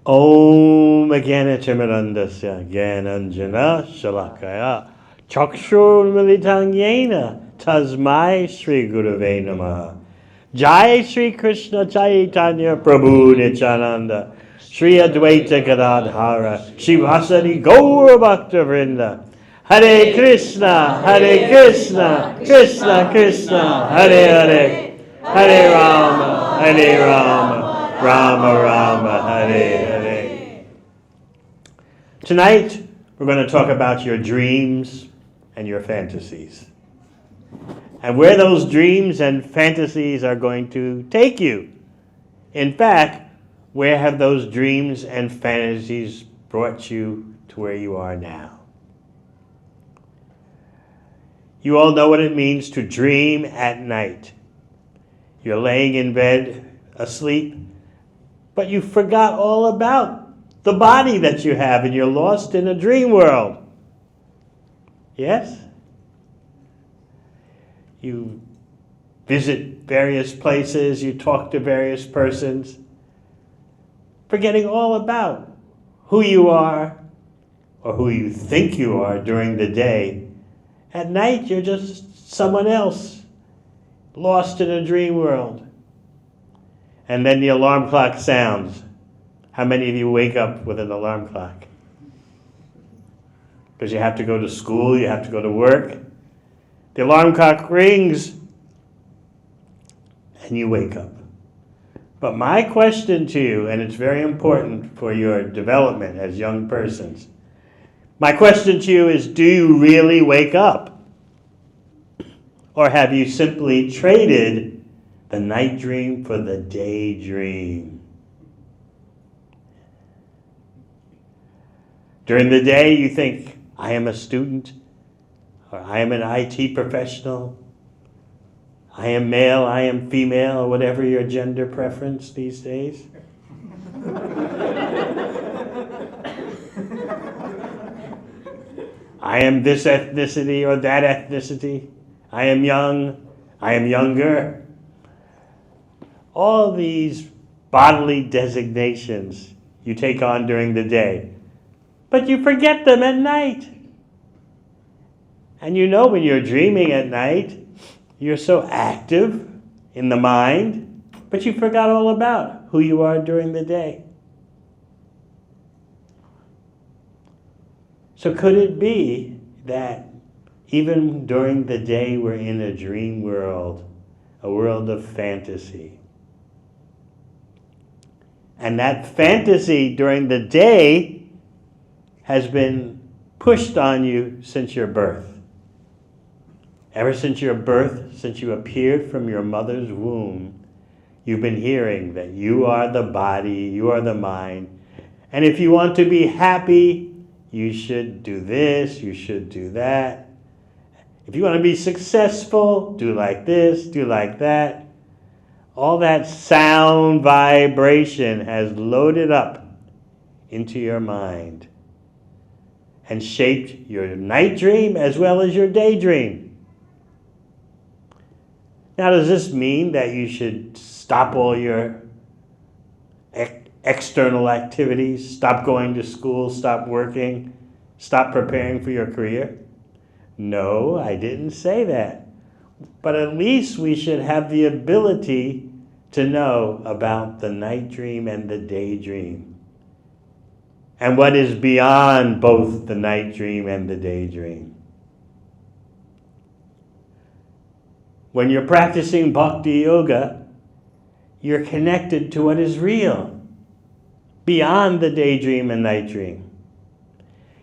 Om Gyanatimirandasya Gyananjana Shalakaya Chakshur Militang Yena Tasmai Sri Gurave Namaha. Jai Sri Krishna Chaitanya Prabhu Nityananda Sri Advaita Gadadhara Shivasari Gaura Bhakta Vrinda. Hare Krishna, Krishna Krishna, Hare Hare, Hare Rama, Rama Rama, Hare Hare. Tonight, we're going to talk about your dreams and your fantasies, and where those dreams and fantasies are going to take you. In fact, where have those dreams and fantasies brought you to where you are now? You all know what it means to dream at night. You're laying in bed asleep, but you forgot all about the body that you have and you're lost in a dream world. Yes? You visit various places, you talk to various persons, forgetting all about who you are or who you think you are during the day. At night, you're just someone else, lost in a dream world. And then the alarm clock sounds. How many of you wake up with an alarm clock? Because you have to go to school, you have to go to work. The alarm clock rings, and you wake up. But my question to you, and it's very important for your development as young persons, my question to you is, do you really wake up? Or have you simply traded the night dream for the daydream? During the day, you think, I am a student, or I am an IT professional, I am male, I am female, or whatever your gender preference these days. I am this ethnicity or that ethnicity. I am young. I am younger. All these bodily designations you take on during the day, but you forget them at night. And you know when you're dreaming at night, you're so active in the mind, but you forgot all about who you are during the day. So could it be that even during the day we're in a dream world, a world of fantasy? And that fantasy during the day has been pushed on you since your birth. Ever since your birth, since you appeared from your mother's womb, you've been hearing that you are the body, you are the mind, and if you want to be happy, you should do this, you should do that. If you want to be successful, do like this, do like that. All that sound vibration has loaded up into your mind and shaped your night dream as well as your daydream. Now, does this mean that you should stop all your external activities, stop going to school, stop working, stop preparing for your career? No, I didn't say that. But at least we should have the ability to know about the night dream and the daydream, and what is beyond both the night dream and the daydream. When you're practicing Bhakti Yoga, you're connected to what is real, beyond the daydream and night dream.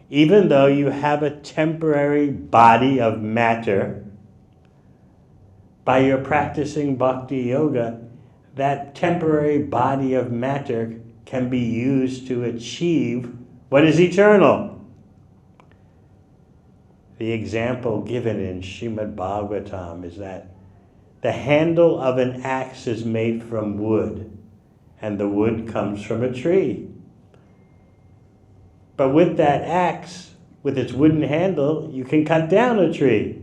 Even though you have a temporary body of matter, by your practicing Bhakti Yoga, that temporary body of matter can be used to achieve what is eternal. The example given in Srimad Bhagavatam is that the handle of an axe is made from wood, and the wood comes from a tree. But with that axe, with its wooden handle, you can cut down a tree.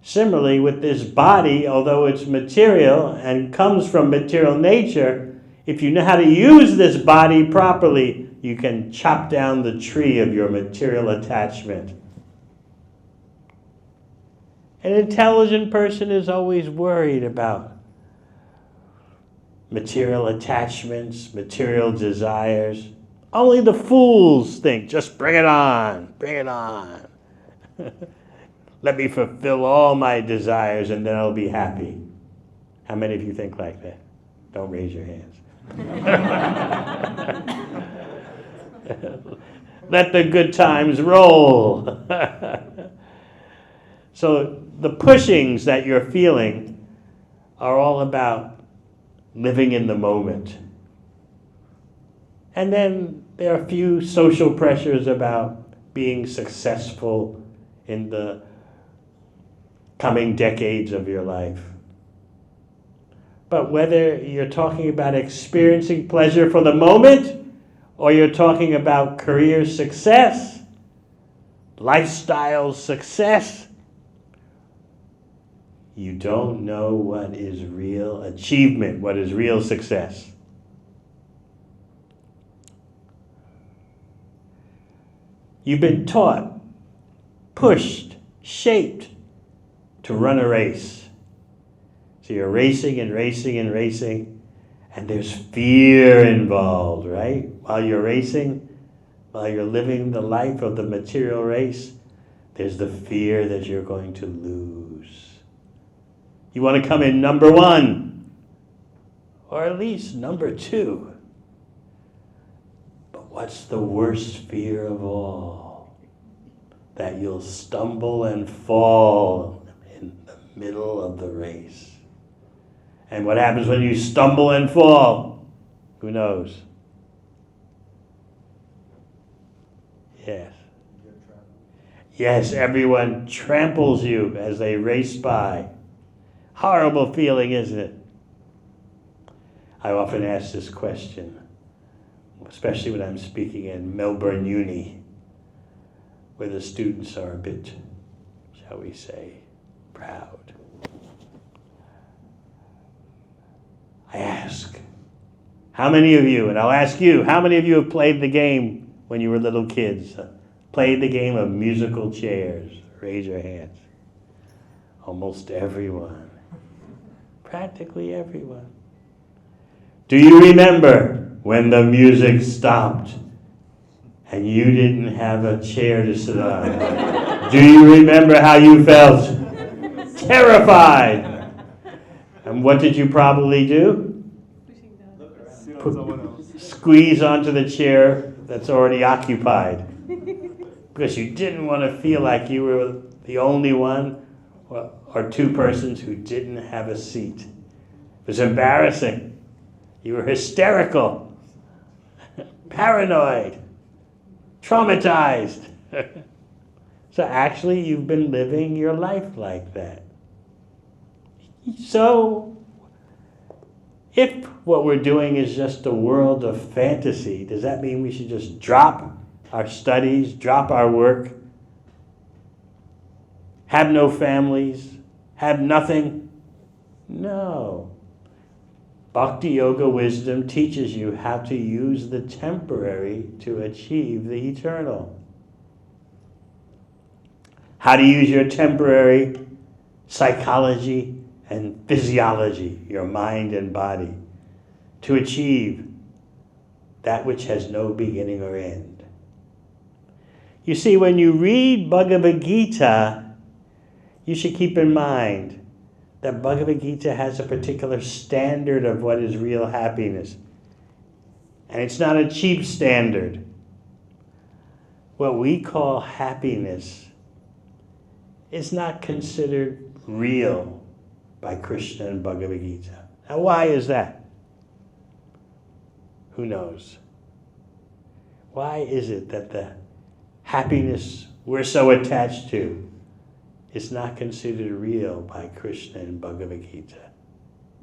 Similarly, with this body, although it's material and comes from material nature, If you know how to use this body properly, you can chop down the tree of your material attachment. An intelligent person is always worried about material attachments, material desires. Only the fools think, just bring it on, bring it on. Let me fulfill all my desires and then I'll be happy. How many of you think like that? Don't raise your hands. Let the good times roll. So the pushings that you're feeling are all about living in the moment. And then there are a few social pressures about being successful in the coming decades of your life. But whether you're talking about experiencing pleasure for the moment, or you're talking about career success, lifestyle success, you don't know what is real achievement, what is real success. You've been taught, pushed, shaped to run a race. So you're racing and racing and racing, and there's fear involved, right? While you're racing, while you're living the life of the material race, there's the fear that you're going to lose. You want to come in number one, or at least number two. But what's the worst fear of all? That you'll stumble and fall in the middle of the race. And what happens when you stumble and fall? Who knows? Yes. Yes, everyone tramples you as they race by. Horrible feeling, isn't it? I often ask this question, especially when I'm speaking in Melbourne Uni, where the students are a bit, shall we say, proud. I ask, how many of you, and I'll ask you, how many of you have played the game when you were little kids? Played the game of musical chairs? Raise your hands. Almost everyone. Practically everyone. Do you remember when the music stopped and you didn't have a chair to sit on? Do you remember how you felt? Terrified. And what did you probably do? Squeeze onto the chair that's already occupied. Because you didn't want to feel like you were the only one or two persons who didn't have a seat. It was embarrassing. You were hysterical, paranoid, traumatized. So actually, you've been living your life like that. So, if what we're doing is just a world of fantasy, does that mean we should just drop our studies, drop our work, have no families, have nothing? No. Bhakti Yoga wisdom teaches you how to use the temporary to achieve the eternal. How to use your temporary psychology and physiology, your mind and body, to achieve that which has no beginning or end. You see, when you read Bhagavad Gita, you should keep in mind that Bhagavad Gita has a particular standard of what is real happiness. And it's not a cheap standard. What we call happiness is not considered real by Krishna and Bhagavad Gita. Now, why is that? Who knows? Why is it that the happiness we're so attached to is not considered real by Krishna and Bhagavad Gita?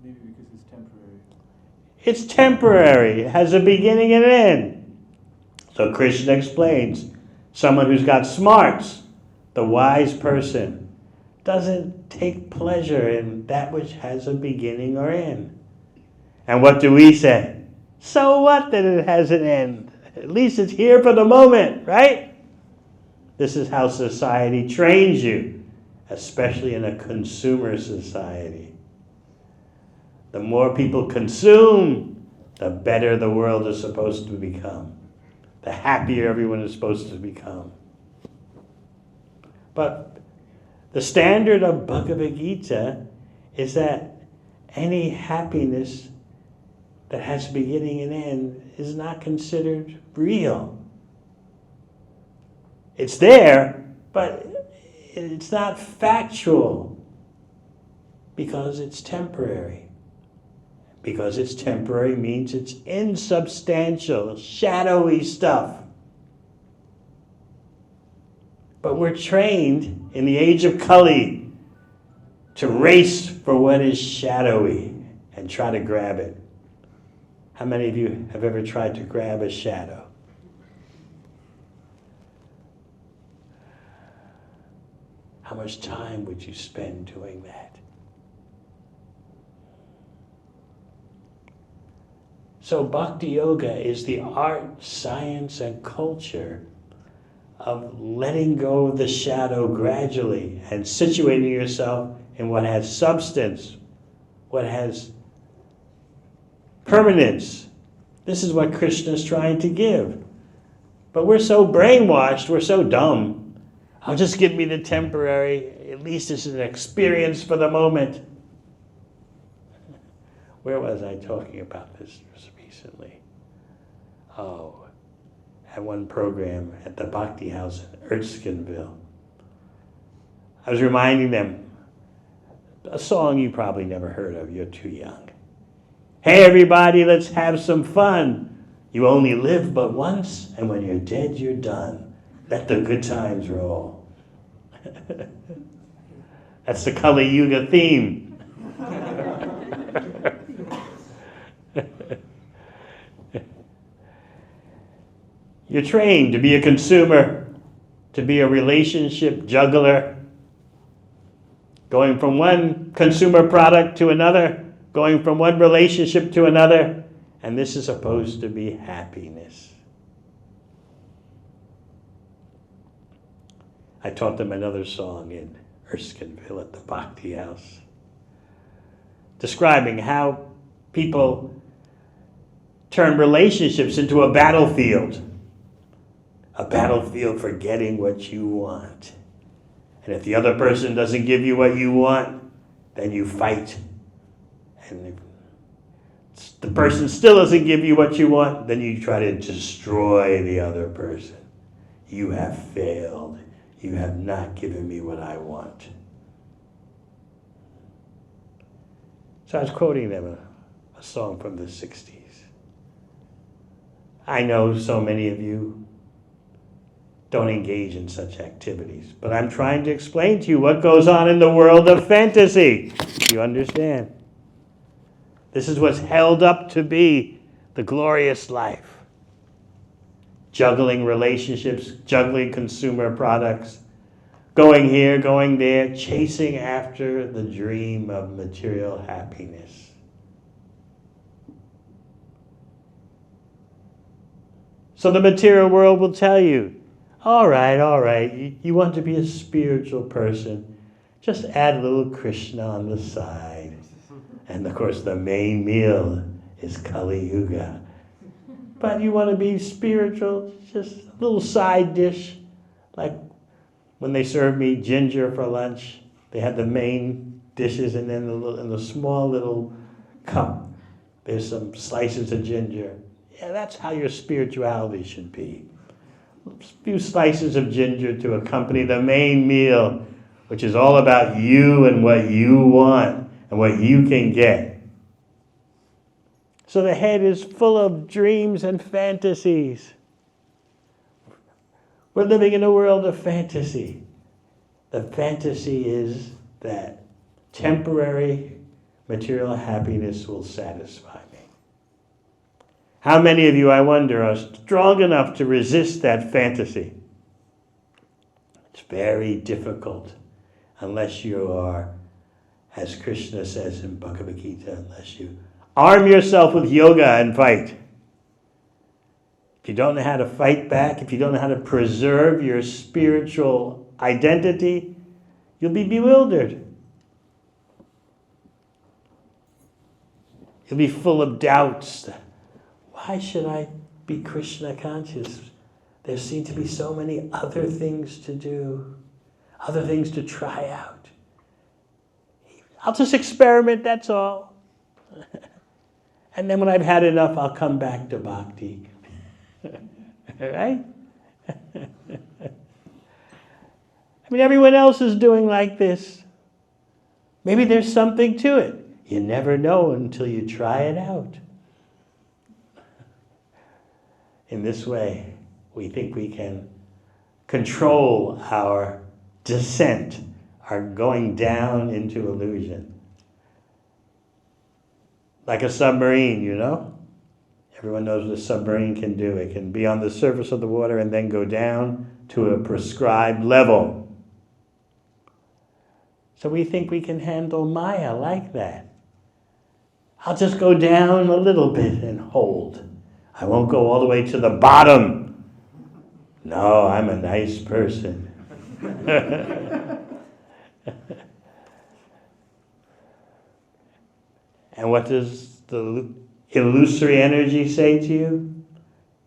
Maybe because it's temporary. It's temporary. It has a beginning and an end. So Krishna explains, someone who's got smarts, the wise person, doesn't take pleasure in that which has a beginning or end. And what do we say? So what that it has an end? At least it's here for the moment, right? This is how society trains you, especially in a consumer society. The more people consume, the better the world is supposed to become. The happier everyone is supposed to become. But the standard of Bhagavad Gita is that any happiness that has a beginning and end is not considered real. It's there, but it's not factual because it's temporary. Because it's temporary means it's insubstantial, shadowy stuff. But we're trained in the age of Kali to race for what is shadowy and try to grab it. How many of you have ever tried to grab a shadow? How much time would you spend doing that? So Bhakti Yoga is the art, science, and culture of letting go of the shadow gradually and situating yourself in what has substance, what has permanence. This is what Krishna is trying to give. But we're so brainwashed, we're so dumb. I'll just give me the temporary, at least it's an experience for the moment. Where was I talking about this recently? Oh, at one program at the Bhakti House in Erskineville. I was reminding them a song you probably never heard of, you're too young. Hey everybody, let's have some fun. You only live but once, and when you're dead, you're done. Let the good times roll. That's the Kali Yuga theme. You're trained to be a consumer, to be a relationship juggler, going from one consumer product to another, going from one relationship to another, and this is supposed to be happiness. I taught them another song in Erskineville at the Bhakti House, describing how people turn relationships into a battlefield for getting what you want. And if the other person doesn't give you what you want, then you fight. And if the person still doesn't give you what you want, then you try to destroy the other person. You have failed. You have not given me what I want. So I was quoting them a song from the 60s. I know so many of you don't engage in such activities, but I'm trying to explain to you what goes on in the world of fantasy. You understand? This is what's held up to be the glorious life. Juggling relationships, juggling consumer products, going here, going there, chasing after the dream of material happiness. So the material world will tell you, all right, you want to be a spiritual person, just add a little Krishna on the side. And of course the main meal is Kali Yuga. But you want to be spiritual, just a little side dish. Like when they serve me ginger for lunch, they have the main dishes and then in the small little cup, there's some slices of ginger. Yeah, that's how your spirituality should be. A few slices of ginger to accompany the main meal, which is all about you and what you want and what you can get. So the head is full of dreams and fantasies. We're living in a world of fantasy. The fantasy is that temporary material happiness will satisfy me. How many of you, I wonder, are strong enough to resist that fantasy? It's very difficult unless you are, as Krishna says in Bhagavad Gita, unless you arm yourself with yoga and fight. if you don't know how to fight back, if you don't know how to preserve your spiritual identity, you'll be bewildered. You'll be full of doubts. Why should I be Krishna conscious? There seem to be so many other things to do, other things to try out. I'll just experiment, that's all. And then when I've had enough, I'll come back to Bhakti. Right? I mean, everyone else is doing like this. Maybe there's something to it. You never know until you try it out. In this way, we think we can control our descent, our going down into illusion. Like a submarine, you know? Everyone knows what a submarine can do. It can be on the surface of the water and then go down to a prescribed level. So we think we can handle Maya like that. I'll just go down a little bit and hold. I won't go all the way to the bottom. No, I'm a nice person. And what does the illusory energy say to you?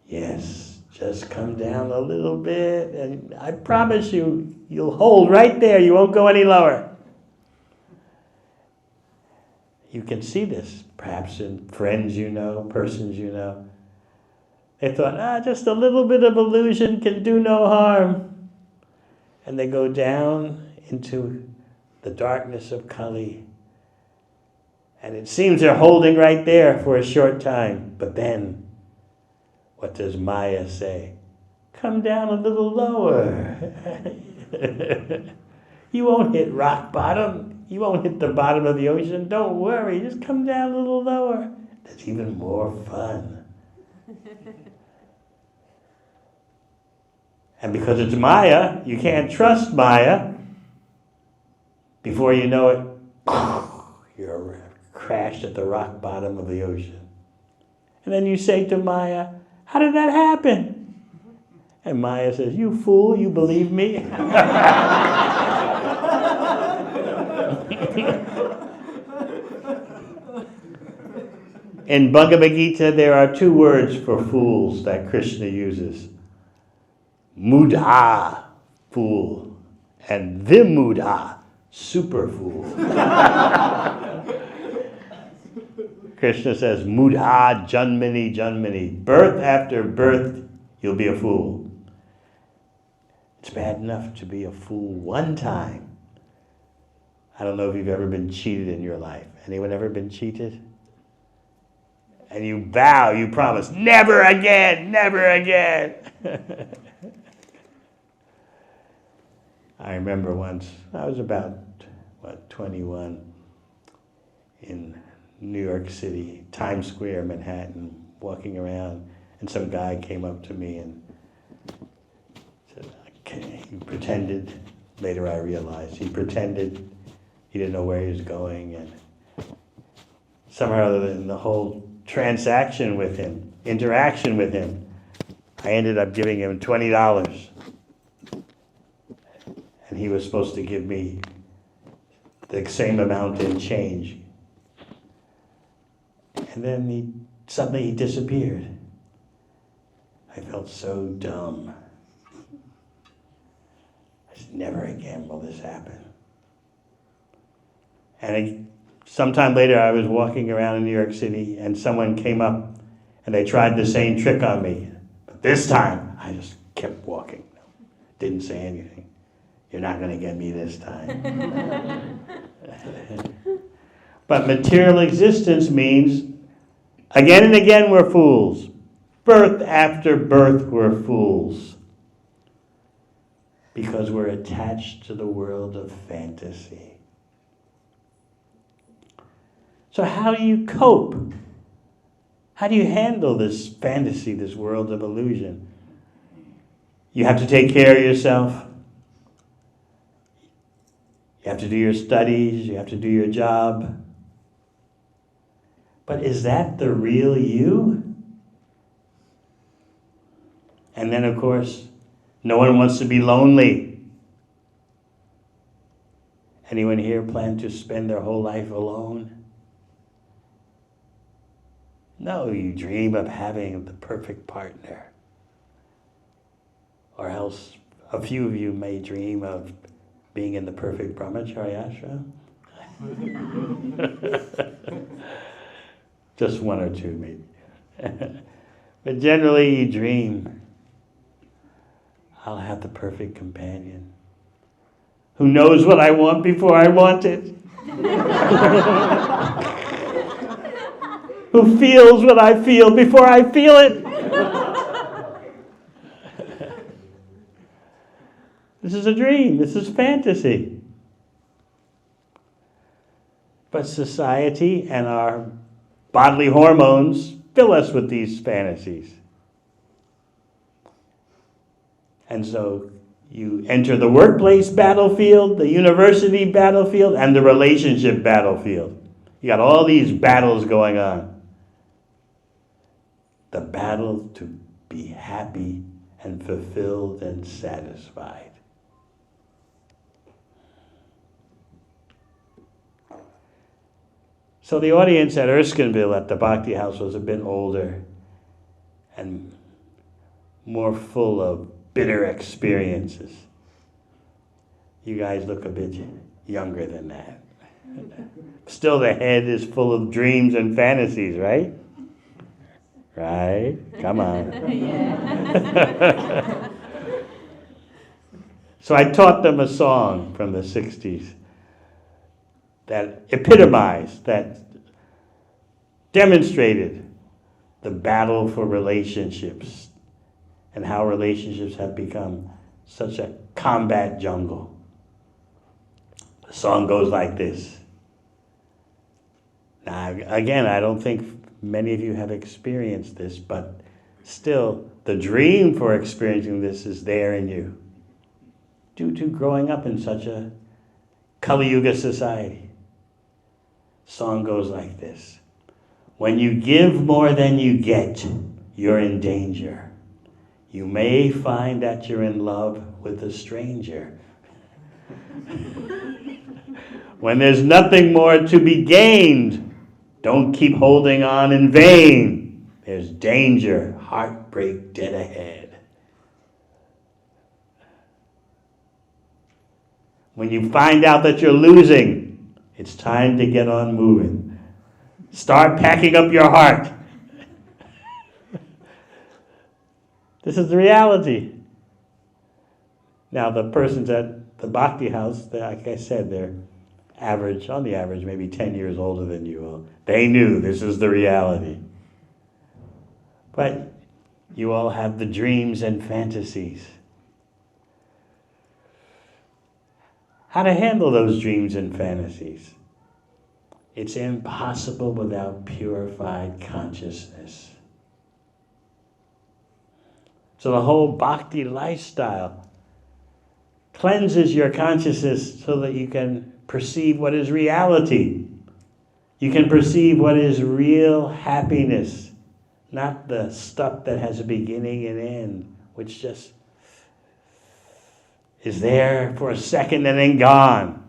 Yes, just come down a little bit, and I promise you, you'll hold right there. You won't go any lower. You can see this, perhaps in friends you know, persons you know. They thought, just a little bit of illusion can do no harm. And they go down into the darkness of Kali. And it seems they're holding right there for a short time. But then, what does Maya say? Come down a little lower. You won't hit rock bottom. You won't hit the bottom of the ocean. Don't worry. Just come down a little lower. That's even more fun. And because it's Maya, you can't trust Maya. Before you know it, you're crashed at the rock bottom of the ocean. And then you say to Maya, how did that happen? And Maya says, you fool, you believe me? In Bhagavad Gita, there are two words for fools that Krishna uses. Mudha, fool, and vimudha, super fool. Krishna says, Mudha janmani janmani. Birth after birth, you'll be a fool. It's bad enough to be a fool one time. I don't know if you've ever been cheated in your life. Anyone ever been cheated? And you vow, you promise, never again, never again. I remember once, I was about, 21, in New York City, Times Square, Manhattan, walking around, and some guy came up to me and said, okay, he pretended, later I realized, he pretended he didn't know where he was going, and somehow or other in the whole transaction with him, interaction with him, I ended up giving him $20. And he was supposed to give me the same amount in change. And then suddenly he disappeared. I felt so dumb. I said, never again will this happen. And sometime later I was walking around in New York City and someone came up and they tried the same trick on me. But this time I just kept walking. Didn't say anything. You're not going to get me this time. But material existence means, again and again we're fools. Birth after birth we're fools. Because we're attached to the world of fantasy. So how do you cope? How do you handle this fantasy, this world of illusion? You have to take care of yourself. You have to do your studies, you have to do your job. But is that the real you? And then, of course, no one wants to be lonely. Anyone here plan to spend their whole life alone? No, you dream of having the perfect partner. Or else a few of you may dream of being in the perfect brahmacharya ashram. Just one or two maybe. But generally you dream, I'll have the perfect companion who knows what I want before I want it. Who feels what I feel before I feel it. This is a dream. This is fantasy. But society and our bodily hormones fill us with these fantasies. And so you enter the workplace battlefield, the university battlefield, and the relationship battlefield. You got all these battles going on. The battle to be happy and fulfilled and satisfied. So the audience at Erskineville at the Bhakti House was a bit older and more full of bitter experiences. You guys look a bit younger than that. Still the head is full of dreams and fantasies, right? Right? Come on. So I taught them a song from the 60s that epitomized, that demonstrated the battle for relationships and how relationships have become such a combat jungle. The song goes like this. Now, again, I don't think many of you have experienced this, but still, the dream for experiencing this is there in you, due to growing up in such a Kali Yuga society. Song goes like this. When you give more than you get, you're in danger. You may find that you're in love with a stranger. When there's nothing more to be gained, don't keep holding on in vain. There's danger, heartbreak dead ahead. When you find out that you're losing, it's time to get on moving. Start packing up your heart. This is the reality. Now, the persons at the Bhakti House, like I said, they're on the average, maybe 10 years older than you all. They knew this is the reality. But you all have the dreams and fantasies. How to handle those dreams and fantasies? It's impossible without purified consciousness. So the whole bhakti lifestyle cleanses your consciousness so that you can perceive what is reality. You can perceive what is real happiness, not the stuff that has a beginning and end, which just is there for a second and then gone.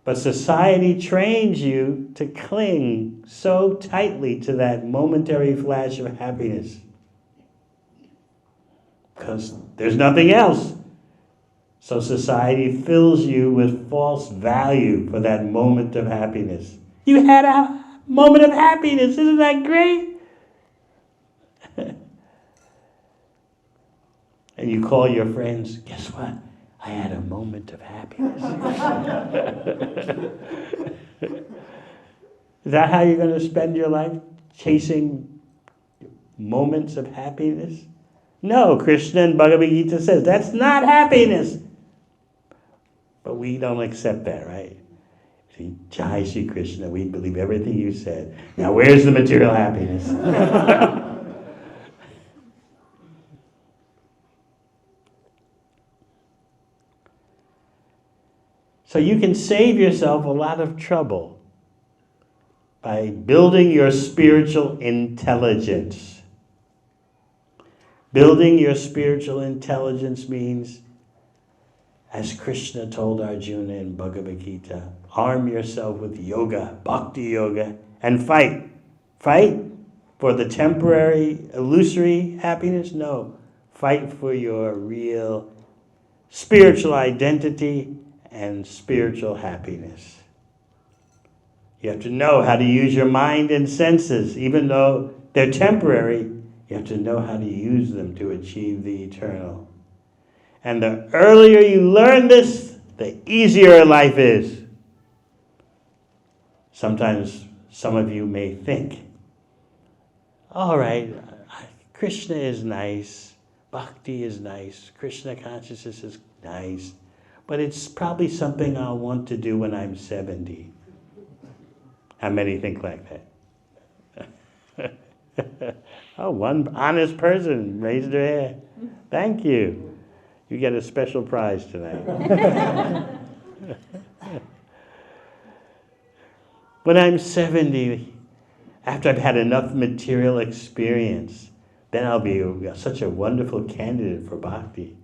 But society trains you to cling so tightly to that momentary flash of happiness, because there's nothing else. So society fills you with false value for that moment of happiness. You had a moment of happiness, isn't that great? And you call your friends, guess what? I had a moment of happiness. Is that how you're going to spend your life? Chasing moments of happiness? No, Krishna and Bhagavad Gita says that's not happiness. But we don't accept that, right? See, Jai Shri Krishna, we believe everything you said. Now where's the material happiness? So you can save yourself a lot of trouble by building your spiritual intelligence. Building your spiritual intelligence means, as Krishna told Arjuna in Bhagavad Gita, arm yourself with yoga, bhakti yoga, and fight. Fight for the temporary, illusory happiness? No. Fight for your real spiritual identity and spiritual happiness. You have to know how to use your mind and senses. Even though they're temporary, you have to know how to use them to achieve the eternal. And the earlier you learn this, the easier life is. Sometimes some of you may think, all right, Krishna is nice, Bhakti is nice, Krishna consciousness is nice, but it's probably something I'll want to do when I'm 70. How many think like that? Oh, one honest person raised their hand. Thank you. You get a special prize tonight. When I'm 70, after I've had enough material experience, then I'll be such a wonderful candidate for bhakti.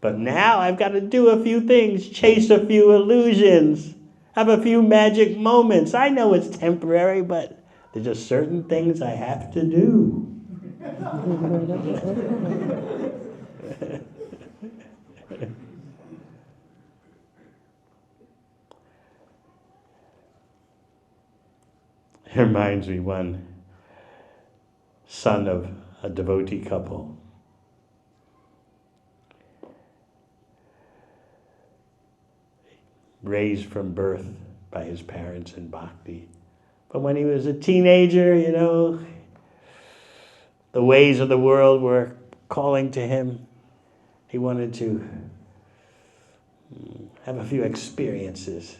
But now I've got to do a few things, chase a few illusions, have a few magic moments. I know it's temporary, but there's just certain things I have to do. It reminds me one son of a devotee couple. Raised from birth by his parents in bhakti. But when he was a teenager, the ways of the world were calling to him. He wanted to have a few experiences.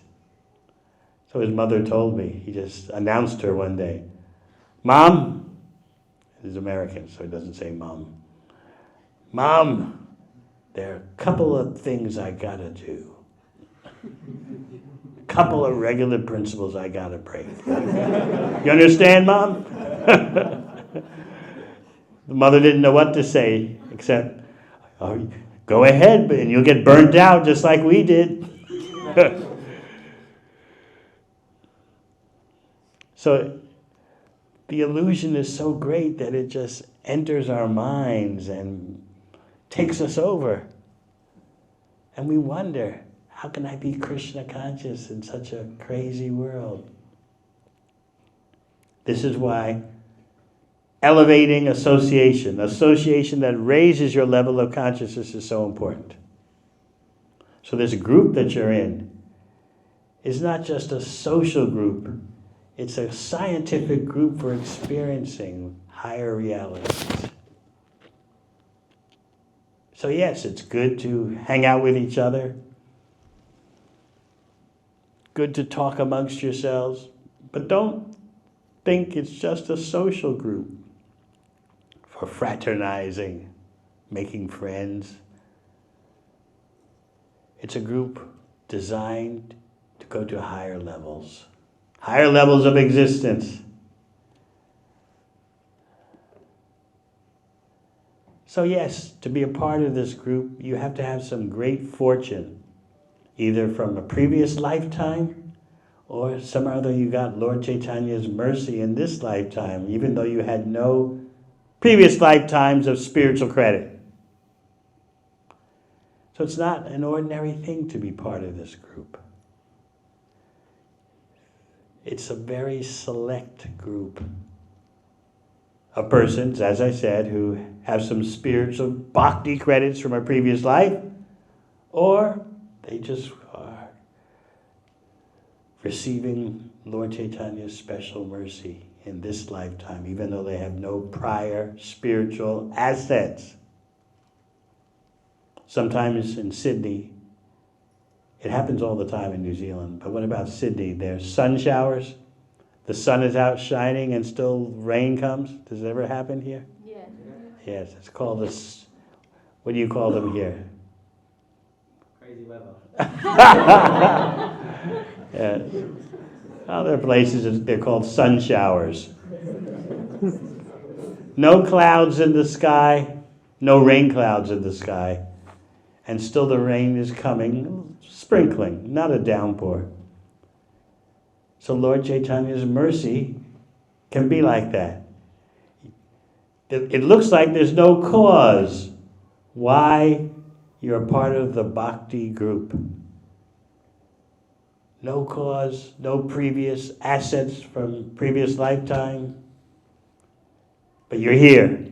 So his mother told me, he just announced her one day, Mom, he's American, so he doesn't say Mom. Mom, there are a couple of things I gotta do. A couple of regular principles I gotta break. You understand, Mom? The mother didn't know what to say, except, oh, go ahead, and you'll get burnt out just like we did. So the illusion is so great that it just enters our minds and takes us over. And we wonder, how can I be Krishna conscious in such a crazy world? This is why elevating association that raises your level of consciousness is so important. So this group that you're in is not just a social group. It's a scientific group for experiencing higher realities. So yes, it's good to hang out with each other. Good to talk amongst yourselves. But don't think it's just a social group for fraternizing, making friends. It's a group designed to go to higher levels of existence. So yes, to be a part of this group, you have to have some great fortune, either from a previous lifetime or some other you got Lord Chaitanya's mercy in this lifetime, even though you had no previous lifetimes of spiritual credit. So it's not an ordinary thing to be part of this group. It's a very select group of persons, as I said, who have some spiritual bhakti credits from a previous life, or they just are receiving Lord Chaitanya's special mercy in this lifetime, even though they have no prior spiritual assets. Sometimes in Sydney, it happens all the time in New Zealand, but what about Sydney? There's sun showers. The sun is out shining and still rain comes. Does it ever happen here? Yeah. Yes, it's called this. What do you call them here? Crazy weather. Yeah. Other places, they're called sun showers. No clouds in the sky, no rain clouds in the sky, and still the rain is coming, sprinkling, not a downpour. So Lord Chaitanya's mercy can be like that. It looks like there's no cause why you're a part of the Bhakti group. No cause, no previous assets from previous lifetime, but you're here.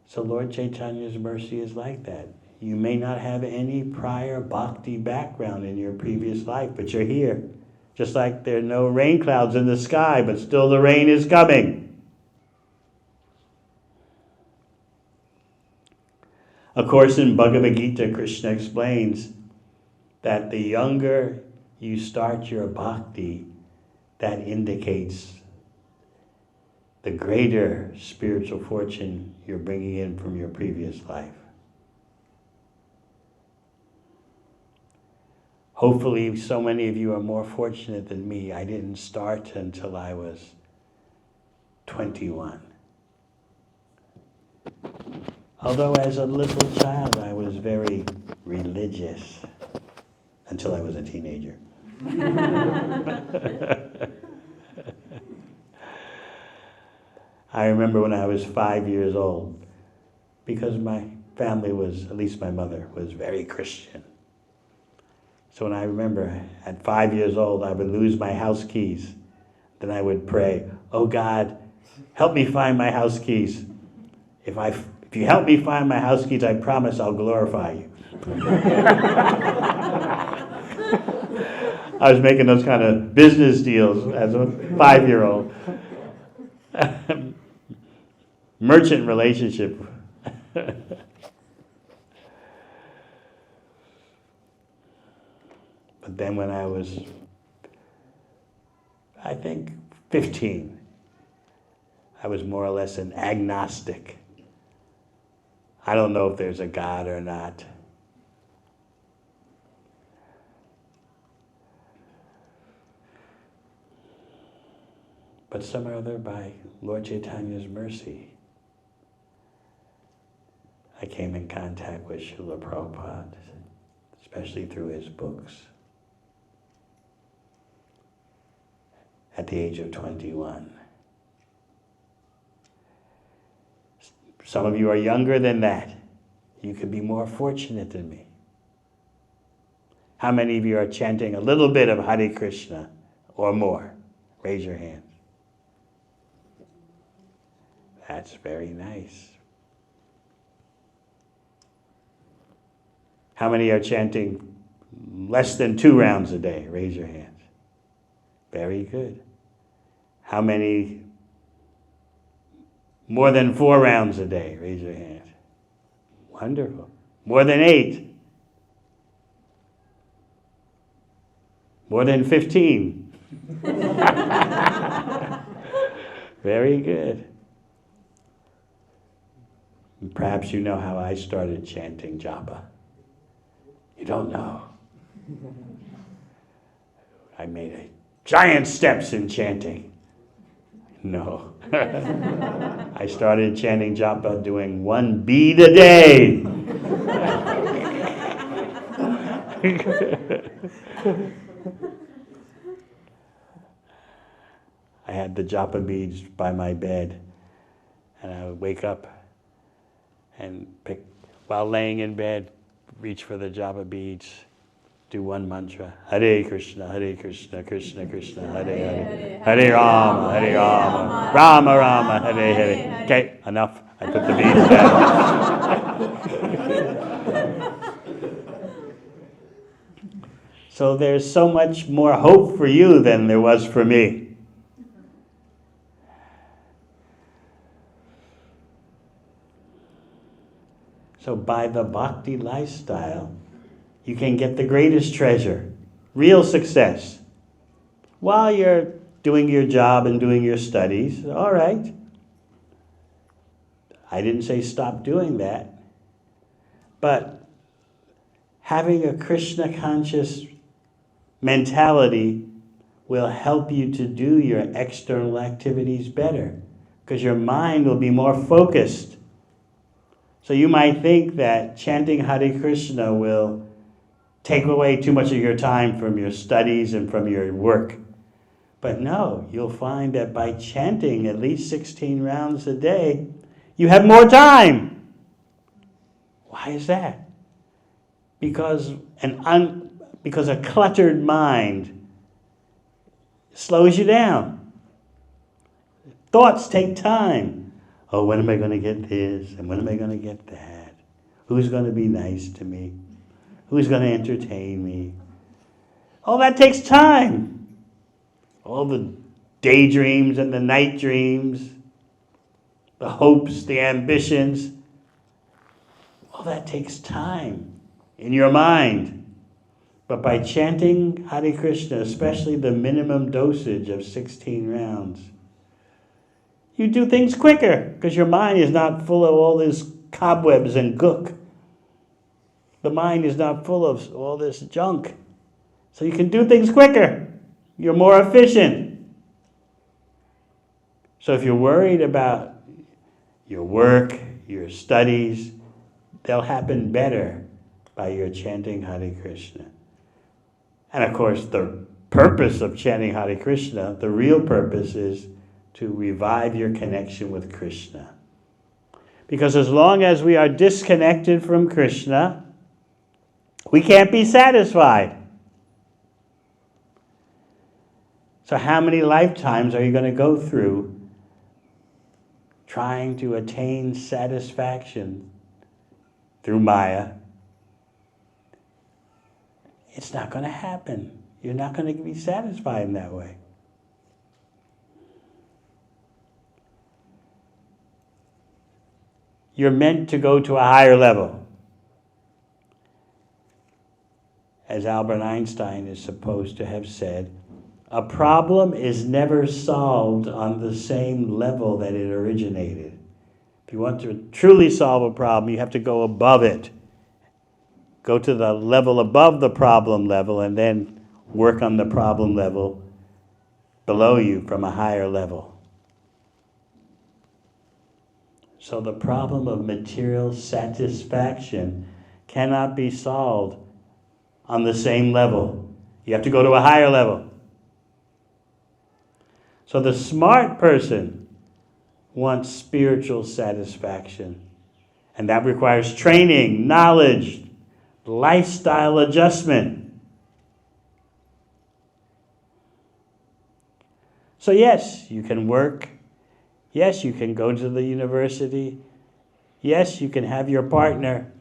So Lord Chaitanya's mercy is like that. You may not have any prior Bhakti background in your previous life, but you're here. Just like there are no rain clouds in the sky, but still the rain is coming. Of course, in Bhagavad Gita, Krishna explains that the younger you start your bhakti, that indicates the greater spiritual fortune you're bringing in from your previous life. Hopefully, so many of you are more fortunate than me. I didn't start until I was 21. Although as a little child, I was very religious until I was a teenager. I remember when I was 5 years old, because my family was, at least my mother, was very Christian. So when I remember at 5 years old, I would lose my house keys. Then I would pray, "Oh God, help me find my house keys. If you help me find my house keys, I promise I'll glorify you." I was making those kind of business deals as a 5-year-old. Merchant relationship. But then when I was, I think, 15, I was more or less an agnostic. I don't know if there's a God or not. But some or other, by Lord Chaitanya's mercy, I came in contact with Srila Prabhupada, especially through his books, at the age of 21. Some of you are younger than that. You could be more fortunate than me. How many of you are chanting a little bit of Hare Krishna or more? Raise your hands. That's very nice. How many are chanting less than 2 rounds a day? Raise your hands. Very good. How many more than 4 rounds a day? Raise your hand. Wonderful. More than 8? More than 15? Very good. Perhaps you know how I started chanting japa. You don't know. I made giant steps in chanting. No. I started chanting japa doing 1 bead a day. I had the japa beads by my bed, and I would wake up and pick, while laying in bed, reach for the japa beads, do one mantra, Hare Krishna, Krishna Krishna, Hare Hare, Hare Rama, Rama Rama, Hare Hare. Okay, enough. I put the beads down. So there's so much more hope for you than there was for me. So by the bhakti lifestyle, you can get the greatest treasure, real success. While you're doing your job and doing your studies, all right. I didn't say stop doing that. But having a Krishna conscious mentality will help you to do your external activities better. because your mind will be more focused. So you might think that chanting Hare Krishna will take away too much of your time from your studies and from your work. But no, you'll find that by chanting at least 16 rounds a day, you have more time. Why is that? Because a cluttered mind slows you down. Thoughts take time. Oh, when am I going to get this? And when am I going to get that? Who's going to be nice to me? Who's going to entertain me? All that takes time. All the daydreams and the night dreams, the hopes, the ambitions, all that takes time in your mind. But by chanting Hare Krishna, especially the minimum dosage of 16 rounds, you do things quicker because your mind is not full of all this cobwebs and gook. The mind is not full of all this junk. So you can do things quicker. You're more efficient. So if you're worried about your work, your studies, they'll happen better by your chanting Hare Krishna. And of course, the purpose of chanting Hare Krishna, the real purpose is to revive your connection with Krishna. Because as long as we are disconnected from Krishna, we can't be satisfied. So how many lifetimes are you going to go through trying to attain satisfaction through Maya? It's not going to happen. You're not going to be satisfied in that way. You're meant to go to a higher level. As Albert Einstein is supposed to have said, a problem is never solved on the same level that it originated. If you want to truly solve a problem, you have to go above it. Go to the level above the problem level and then work on the problem level below you from a higher level. So the problem of material satisfaction cannot be solved on the same level. You have to go to a higher level. So the smart person wants spiritual satisfaction. And that requires training, knowledge, lifestyle adjustment. So yes, you can work. Yes, you can go to the university. Yes, you can have your partner.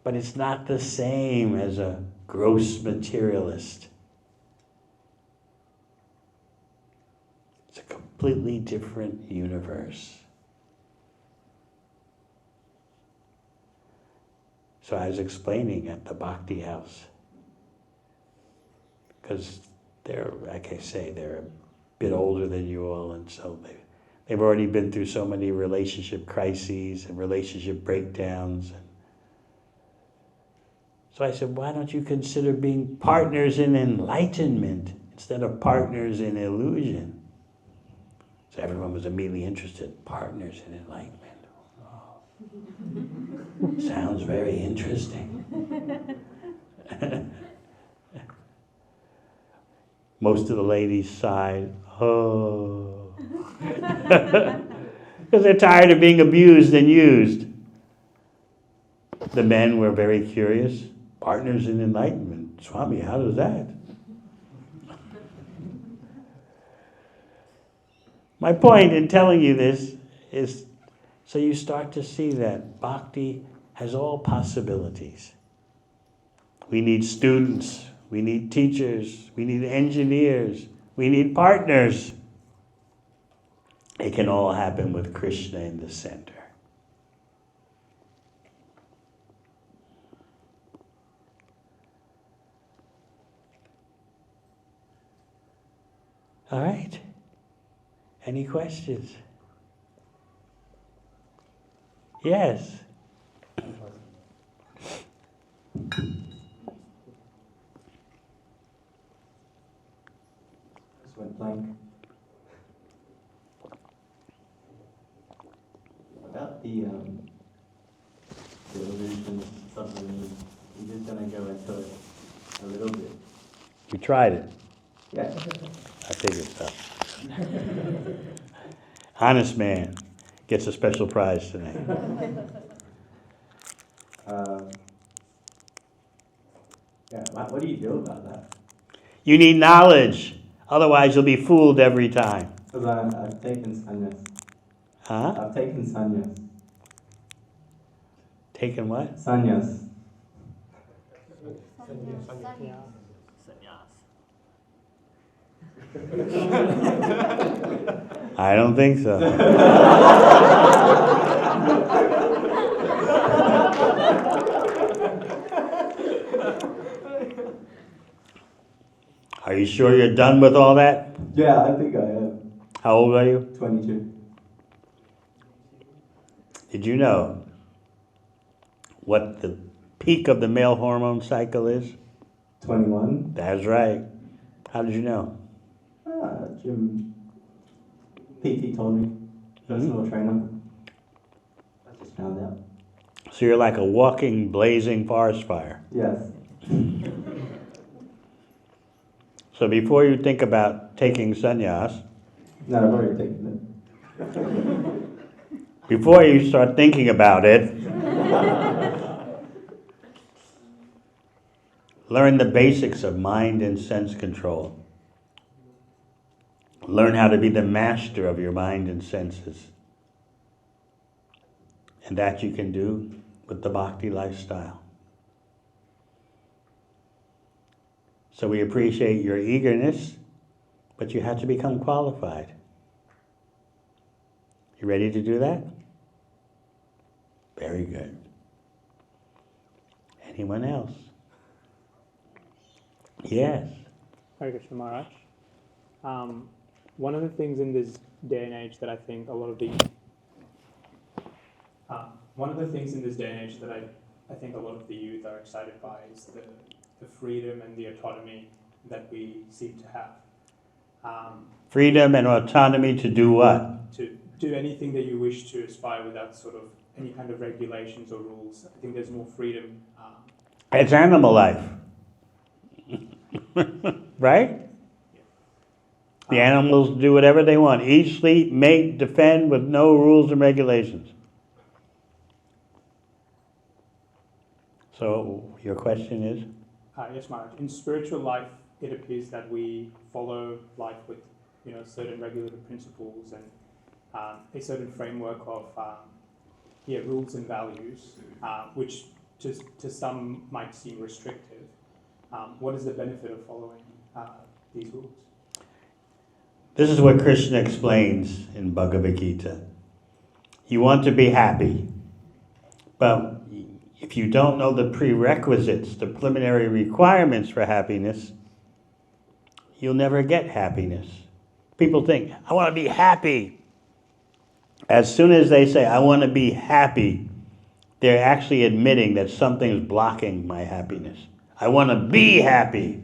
But it's not the same as a gross materialist. It's a completely different universe. So I was explaining at the Bhakti house, because they're, like I say, they're a bit older than you all, and so they've already been through so many relationship crises and relationship breakdowns. So I said, why don't you consider being partners in enlightenment instead of partners in illusion? So everyone was immediately interested. Partners in enlightenment. Oh. Sounds very interesting. Most of the ladies sighed, oh. Because they're tired of being abused and used. The men were very curious. Partners in enlightenment. Swami, how does that? My point in telling you this is so you start to see that Bhakti has all possibilities. We need students, we need teachers, we need engineers, we need partners. It can all happen with Krishna in the center. All right. Any questions? Yes. Just went blank. the illusion submarine. I'm just gonna go into it a little bit. You tried it. Yeah. I figured so. Honest man gets a special prize tonight. What do you do about that? You need knowledge. Otherwise, you'll be fooled every time. Because I've taken sannyas. Huh? I've taken sannyas. Taken what? Sannyas. I don't think so. Are you sure you're done with all that? Yeah, I think I am. How old are you? 22. Did you know what the peak of the male hormone cycle is? 21. That's right. How did you know? Jim PT told me. Personal trainer. I just found out. So you're like a walking, blazing forest fire. Yes. So before you think about taking sannyas, No, I've already taken before you start thinking about it, learn the basics of mind and sense control. Learn how to be the master of your mind and senses. And that you can do with the Bhakti lifestyle. So we appreciate your eagerness, but you have to become qualified. You ready to do that? Very good. Anyone else? Yes. Hare Krishna Maharaj. One of the things in this day and age that I think a lot of the youth are excited by is the freedom and the autonomy that we seem to have. Freedom and autonomy to do what? To do anything that you wish to aspire without sort of any kind of regulations or rules. I think there's more freedom. It's animal life. Right? The animals do whatever they want. Eat, sleep, mate, defend with no rules and regulations. So your question is? Yes, Maharaj. In spiritual life, it appears that we follow life with, certain regulative principles and a certain framework of rules and values, which to some might seem restrictive. What is the benefit of following these rules? This is what Krishna explains in Bhagavad Gita. You want to be happy, but if you don't know the prerequisites, the preliminary requirements for happiness, you'll never get happiness. People think, I want to be happy. As soon as they say, I want to be happy, they're actually admitting that something's blocking my happiness. I want to be happy.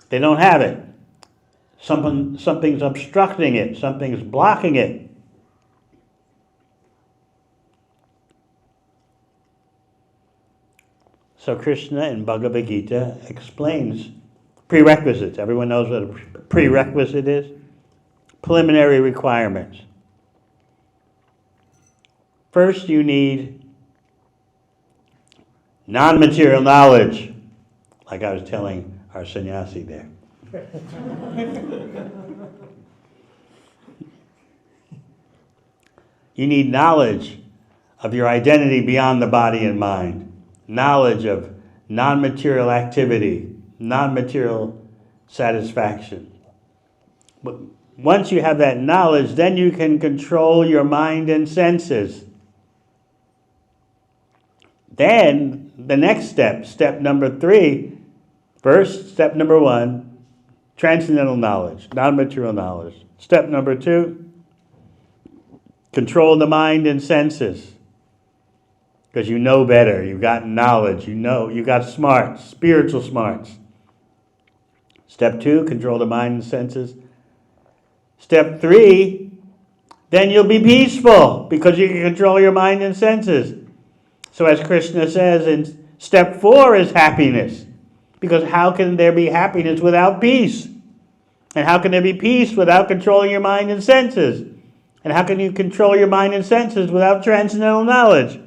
They don't have it. Something's obstructing it. Something's blocking it. So Krishna in Bhagavad Gita explains prerequisites. Everyone knows what a prerequisite is? Preliminary requirements. First, you need non-material knowledge, like I was telling our sannyasi there. You need knowledge of your identity beyond the body and mind. Knowledge of non-material activity, non-material satisfaction. But once you have that knowledge, then you can control your mind and senses. Then, the next step number 3, first, step number 1, transcendental knowledge, non-material knowledge. Step number 2, control the mind and senses. Because you know better, you've got knowledge, you've got smarts, spiritual smarts. Step 2, control the mind and senses. Step 3, then you'll be peaceful because you can control your mind and senses. So as Krishna says in step 4 is happiness. Because how can there be happiness without peace? And how can there be peace without controlling your mind and senses? And how can you control your mind and senses without transcendental knowledge?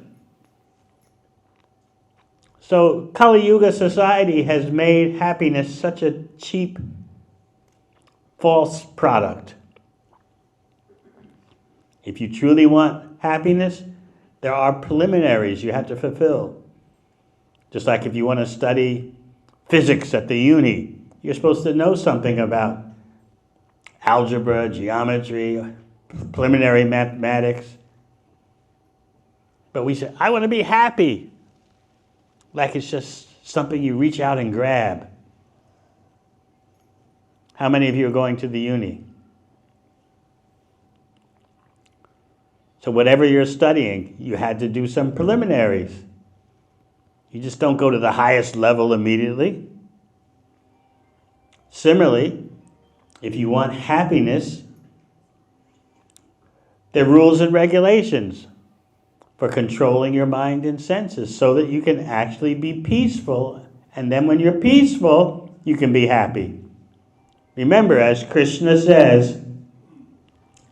So Kali Yuga society has made happiness such a cheap, false product. If you truly want happiness, there are preliminaries you have to fulfill. Just like if you want to study physics at the uni, you're supposed to know something about algebra, geometry, preliminary mathematics. But we say, I want to be happy. Like it's just something you reach out and grab. How many of you are going to the uni? So whatever you're studying, you had to do some preliminaries. You just don't go to the highest level immediately. Similarly, if you want happiness, there are rules and regulations for controlling your mind and senses so that you can actually be peaceful. And then when you're peaceful, you can be happy. Remember, as Krishna says,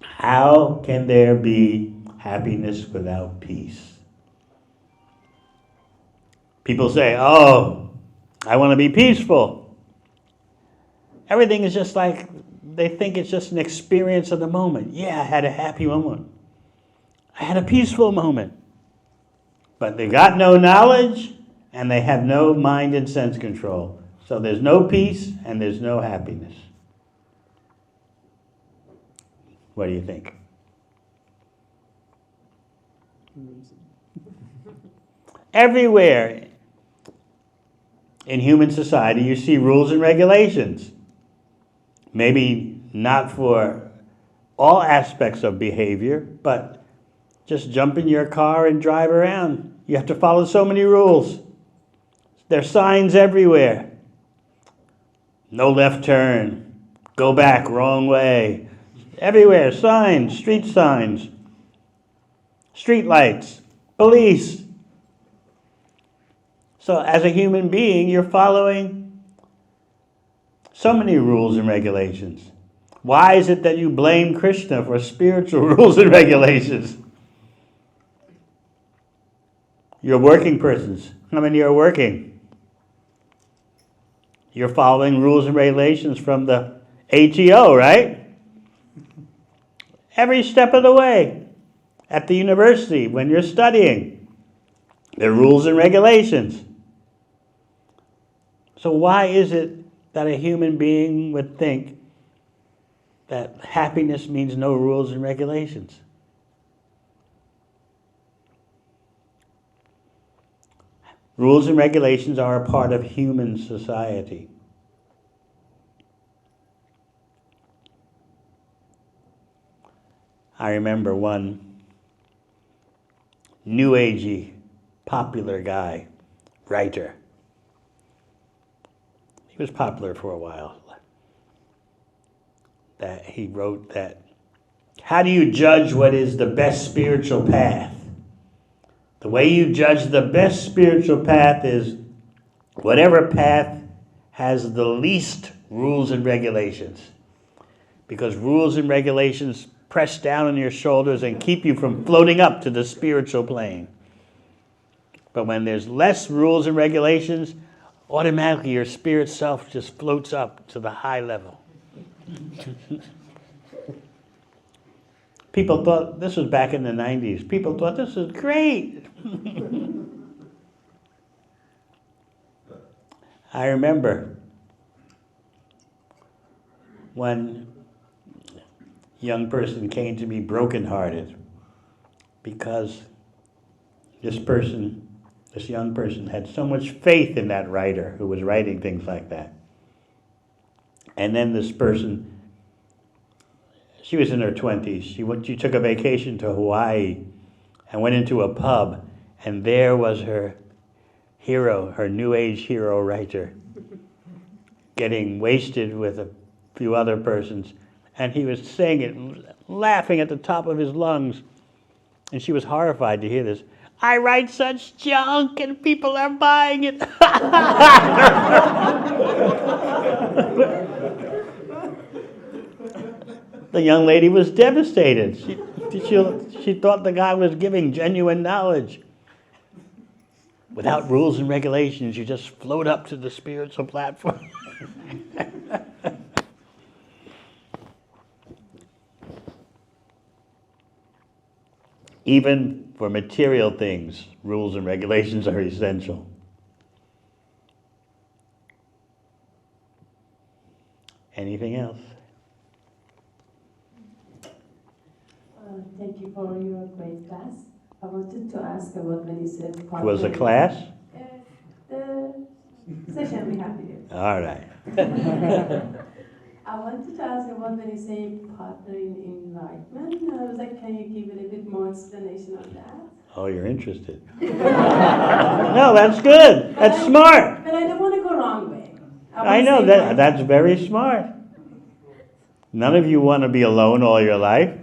how can there be happiness without peace? People say, oh, I want to be peaceful. Everything is just like, they think it's just an experience of the moment. Yeah, I had a happy moment. I had a peaceful moment. But they got no knowledge and they have no mind and sense control. So there's no peace and there's no happiness. What do you think? Everywhere in human society you see rules and regulations. Maybe not for all aspects of behavior, but just jump in your car and drive around. You have to follow so many rules. There's signs everywhere. No left turn. Go back, wrong way. Everywhere, signs, street lights, police. So as a human being, you're following so many rules and regulations. Why is it that you blame Krishna for spiritual rules and regulations? You're working persons. How many are working? You're following rules and regulations from the ATO, right? Every step of the way. At the university, when you're studying, there are rules and regulations. So why is it that a human being would think that happiness means no rules and regulations? Rules and regulations are a part of human society. I remember one new agey, popular guy, writer. He was popular for a while. That he wrote that, how do you judge what is the best spiritual path? The way you judge the best spiritual path is whatever path has the least rules and regulations. Because rules and regulations press down on your shoulders and keep you from floating up to the spiritual plane. But when there's less rules and regulations, automatically your spirit self just floats up to the high level. People thought, this was back in the 90s, people thought this was great. I remember one young person came to me brokenhearted because this young person had so much faith in that writer who was writing things like that. And then this person, she was in her 20s. She took a vacation to Hawaii and went into a pub, and there was her hero, her New Age hero writer, getting wasted with a few other persons. And he was saying it laughing at the top of his lungs. And she was horrified to hear this. I write such junk and people are buying it. The young lady was devastated. She thought the guy was giving genuine knowledge. Without rules and regulations, you just float up to the spiritual platform. Even for material things, rules and regulations are essential. Anything else? Thank you for your great class. I wanted to ask about when you said It was a class? The session we have here. All right. I wanted to ask about when you say partner in enlightenment. I was like, can you give a little bit more explanation on that? Oh, you're interested. No, that's good. That's smart. But I don't want to go wrong way. I know that's very smart. None of you want to be alone all your life.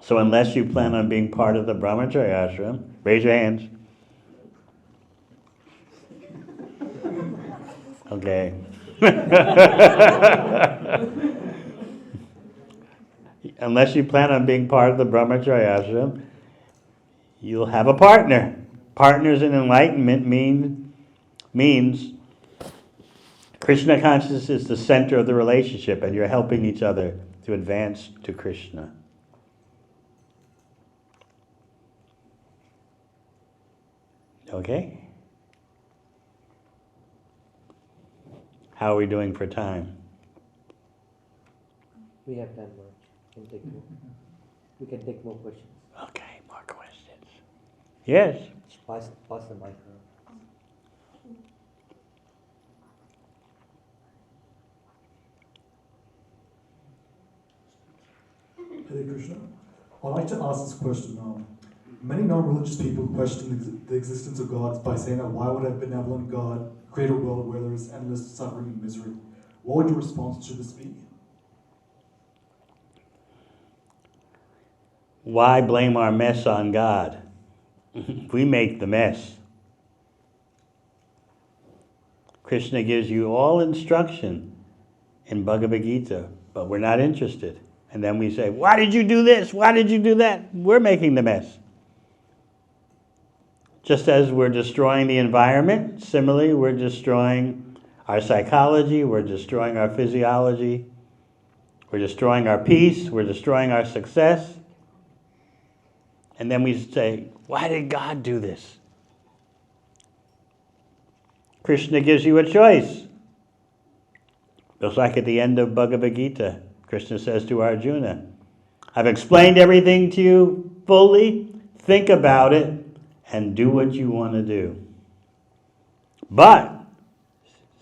So unless you plan on being part of the Brahmacharya ashram, raise your hands. Okay. Unless you plan on being part of the Brahmacharya ashram, you'll have a partner. Partners in enlightenment means Krishna consciousness is the center of the relationship and you're helping each other to advance to Krishna. Okay? How are we doing for time? We have time, Maharaj. We can take more questions. Okay, more questions. Yes? Just pass the mic around. Hare Krishna. I'd like to ask this question. Many non-religious people question the existence of God by saying that why would a benevolent God create a world where there is endless suffering and misery? What would your response to this be? Why blame our mess on God? We make the mess. Krishna gives you all instruction in Bhagavad Gita, but we're not interested. And then we say, why did you do this? Why did you do that? We're making the mess. Just as we're destroying the environment, similarly, we're destroying our psychology, we're destroying our physiology, we're destroying our peace, we're destroying our success. And then we say, why did God do this? Krishna gives you a choice. Just like at the end of Bhagavad Gita, Krishna says to Arjuna, I've explained everything to you fully, think about it, and do what you want to do. But,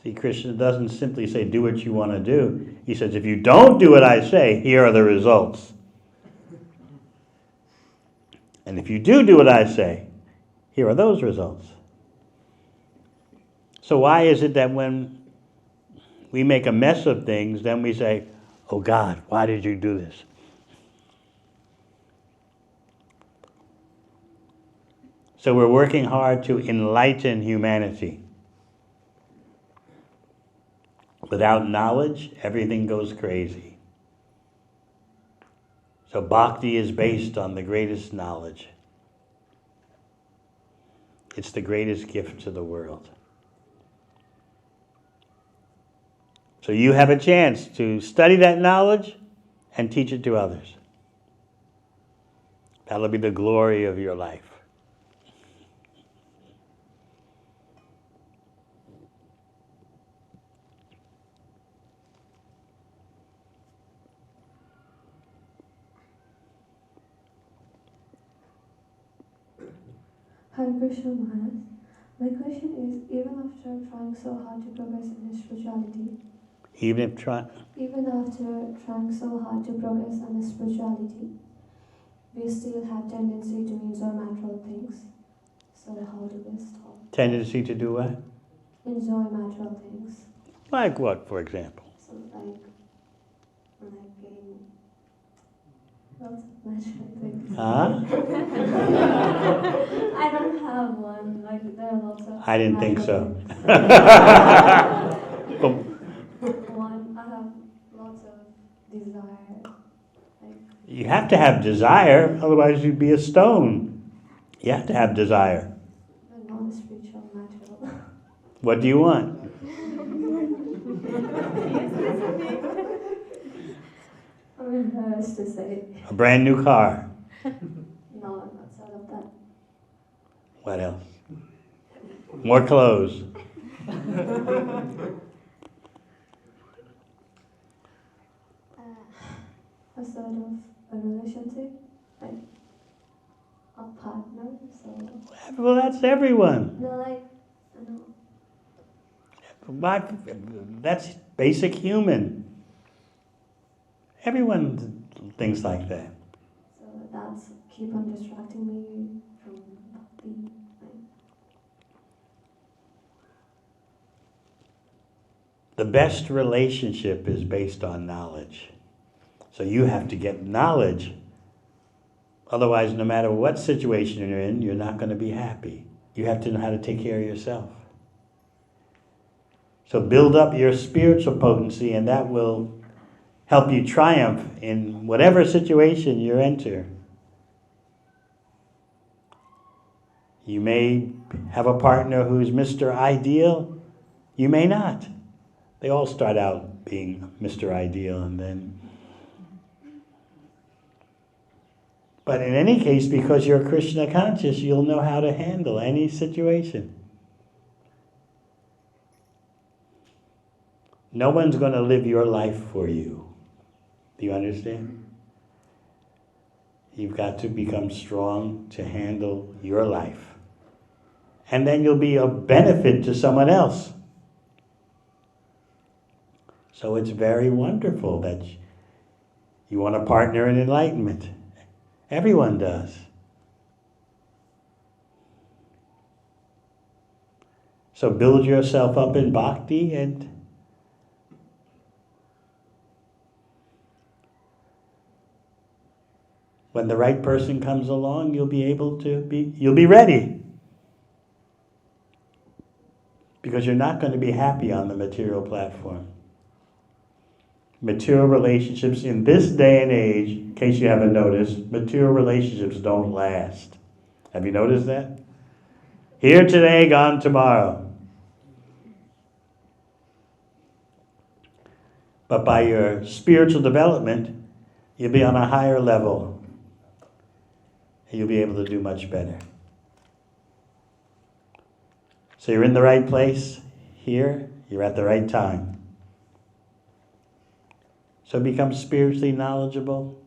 see, Krishna doesn't simply say, do what you want to do. He says, if you don't do what I say, here are the results. And if you do what I say, here are those results. So why is it that when we make a mess of things, then we say, oh God, why did you do this? So we're working hard to enlighten humanity. Without knowledge, everything goes crazy. So Bhakti is based on the greatest knowledge. It's the greatest gift to the world. So you have a chance to study that knowledge and teach it to others. That'll be the glory of your life. Hare Krishna Maharaj. My question is, even after trying so hard to progress in spirituality, Even after trying so hard to progress in spirituality, we still have tendency to enjoy material things. So how do we stop? tendency to do what? Enjoy material things. Like what, for example? So like getting Lots of natural things. Huh? I don't have one. Like there are lots of. I didn't think natural so. things. One, I have lots of desire. Like You have to have desire, otherwise you'd be a stone. You have to have desire. the non-spiritual, natural. What do you want? I'm embarrassed to say. A brand new car. No, I'm outside of that. What else? More clothes. A sort of a relationship, like a partner. So Well, that's everyone. no, like no. That's basic human. Everyone thinks like that. So that's keep on distracting me from Bhakti. Like, The best relationship is based on knowledge. So you have to get knowledge. Otherwise, no matter what situation you're in, you're not going to be happy. You have to know how to take care of yourself. So build up your spiritual potency, and that will help you triumph in whatever situation you enter. You may have a partner who's Mr. Ideal. You may not. They all start out being Mr. Ideal, and then... But in any case, because you're Krishna conscious, you'll know how to handle any situation. No one's going to live your life for you. Do you understand? You've got to become strong to handle your life. And then you'll be of benefit to someone else. So it's very wonderful that you want a partner in enlightenment. Everyone does. So build yourself up in bhakti, and when the right person comes along, you'll be ready. Because you're not going to be happy on the material platform. Material relationships in this day and age, in case you haven't noticed, material relationships don't last. Have you noticed that? Here today, gone tomorrow. But by your spiritual development, you'll be on a higher level. And you'll be able to do much better. So you're in the right place here, you're at the right time. So become spiritually knowledgeable.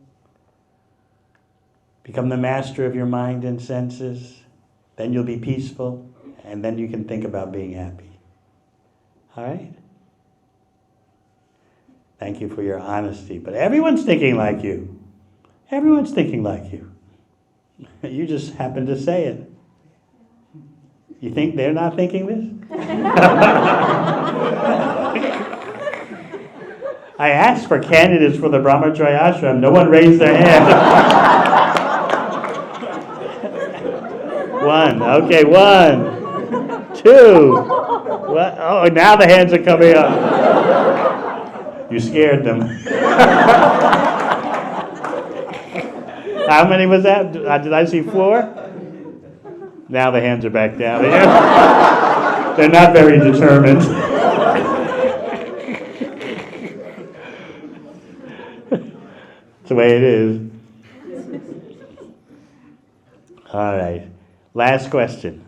Become the master of your mind and senses. Then you'll be peaceful, and then you can think about being happy. All right? Thank you for your honesty. But everyone's thinking like you. Everyone's thinking like you. You just happen to say it. You think they're not thinking this? I asked for candidates for the Brahmacharya ashram. No one raised their hand. One. Okay, 1, 2. What? Oh, now the hands are coming up. You scared them. How many was that? Did I see 4? Now the hands are back down. They're not very determined. That's the way it is. All right. Last question.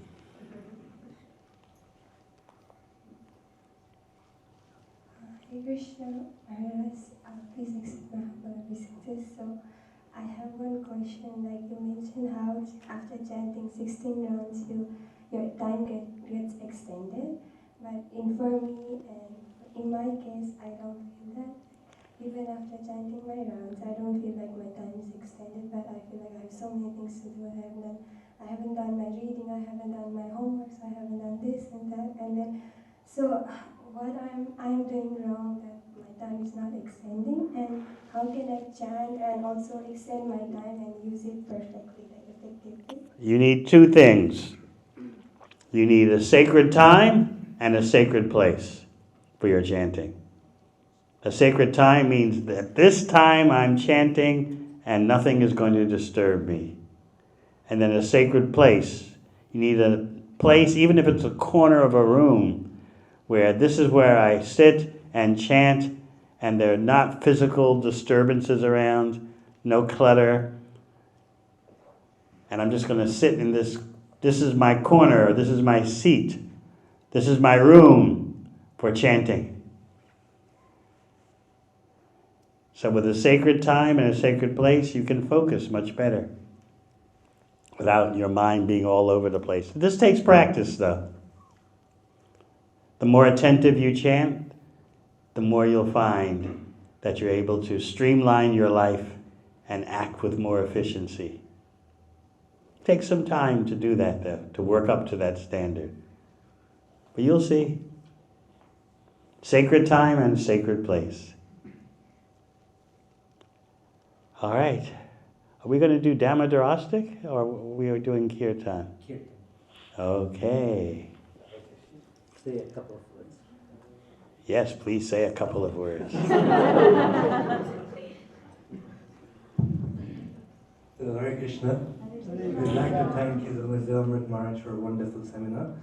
Hey Krishna, please accept my humble obeisances. So, I have one question. Like you mentioned, how after chanting 16 rounds, your time gets extended. But for me and in my case, I don't feel that. Even after chanting my rounds, I don't feel like my time is extended. But I feel like I have so many things to do. I haven't done my reading. I haven't done my homeworks. I haven't done this and that. And then, so what I'm doing wrong that my time is not extending, and how can I chant and also extend my time and use it perfectly, like effectively? You need two things. You need a sacred time and a sacred place for your chanting. A sacred time means that this time I'm chanting and nothing is going to disturb me. And then a sacred place. You need a place, even if it's a corner of a room, where this is where I sit and chant, and there are not physical disturbances around, no clutter. And I'm just going to sit in this is my corner, this is my seat, this is my room for chanting. So with a sacred time and a sacred place, you can focus much better without your mind being all over the place. This takes practice, though. The more attentive you chant, the more you'll find that you're able to streamline your life and act with more efficiency. It takes some time to do that, though, to work up to that standard. But you'll see. Sacred time and sacred place. All right. Are we going to do Damodarastik, or we are doing Kirtan? Kirtan. Okay. Say a couple of words. Yes, please say a couple of words. Hare Krishna. We'd like to thank His Holiness Devamrita Maharaj for a wonderful seminar.